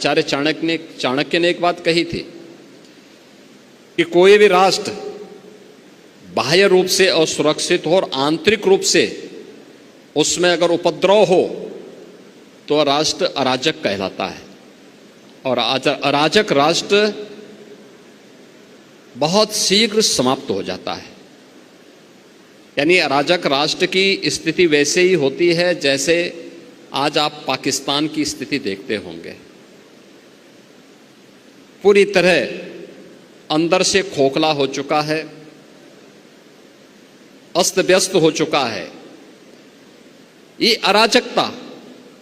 आचार्य चाणक्य ने एक बात कही थी कि कोई भी राष्ट्र बाह्य रूप से असुरक्षित हो और आंतरिक रूप से उसमें अगर उपद्रव हो तो राष्ट्र अराजक कहलाता है। और अराजक राष्ट्र बहुत शीघ्र समाप्त हो जाता है। यानी अराजक राष्ट्र की स्थिति वैसे ही होती है जैसे आज आप पाकिस्तान की स्थिति देखते होंगे। पूरी तरह अंदर से खोखला हो चुका है, अस्त व्यस्त हो चुका है। ये अराजकता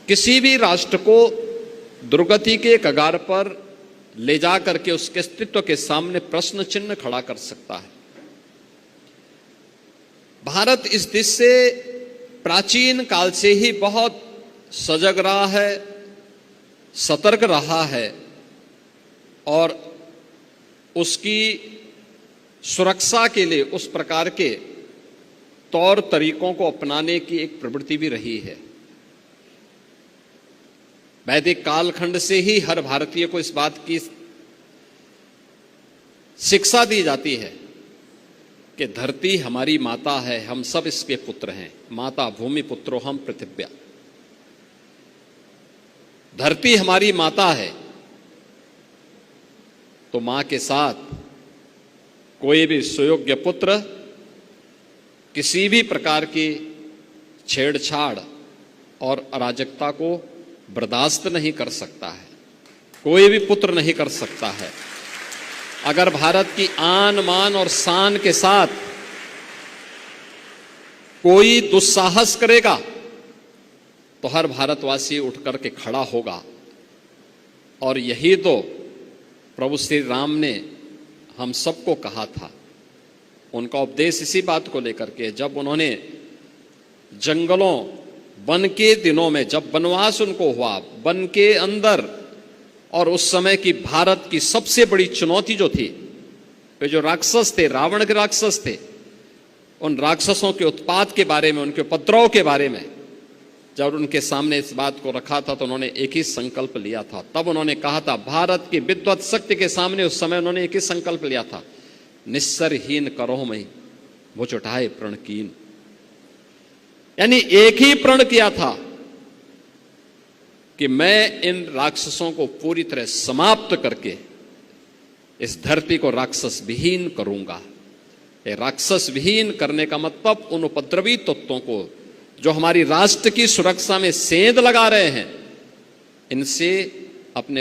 किसी भी राष्ट्र को दुर्गति के कगार पर ले जा करके उसके अस्तित्व के सामने प्रश्न चिन्ह खड़ा कर सकता है। भारत इस दिश से प्राचीन काल से ही बहुत सजग रहा है, सतर्क रहा है और उसकी सुरक्षा के लिए उस प्रकार के तौर तरीकों को अपनाने की एक प्रवृत्ति भी रही है। वैदिक कालखंड से ही हर भारतीय को इस बात की शिक्षा दी जाती है कि धरती हमारी माता है, हम सब इसके पुत्र हैं। माता भूमि पुत्रो हम पृथिव्या। धरती हमारी माता है तो मां के साथ कोई भी सुयोग्य पुत्र किसी भी प्रकार की छेड़छाड़ और अराजकता को बर्दाश्त नहीं कर सकता है। कोई भी पुत्र नहीं कर सकता है। अगर भारत की आन मान और शान के साथ कोई दुस्साहस करेगा तो हर भारतवासी उठ करके खड़ा होगा। और यही तो प्रभु श्री राम ने हम सबको कहा था। उनका उपदेश इसी बात को लेकर के, जब उन्होंने जंगलों वन के दिनों में, जब वनवास उनको हुआ वन के अंदर, और उस समय की भारत की सबसे बड़ी चुनौती जो थी, वे जो राक्षस थे, रावण के राक्षस थे, उन राक्षसों के उत्पात के बारे में, उनके उपद्रव के बारे में जब उनके सामने इस बात को रखा था तो उन्होंने एक ही संकल्प लिया था। तब उन्होंने कहा था, भारत की विद्वत शक्ति के सामने उस समय उन्होंने एक ही संकल्प लिया था, निस्सरहीन करो मई भुज उठाए प्रण कीन। यानी एक ही प्रण किया था कि मैं इन राक्षसों को पूरी तरह समाप्त करके इस धरती को राक्षस विहीन करूंगा। ये राक्षस विहीन करने का मतलब उन उपद्रवी तत्वों को जो हमारी राष्ट्र की सुरक्षा में सेंध लगा रहे हैं, इनसे अपने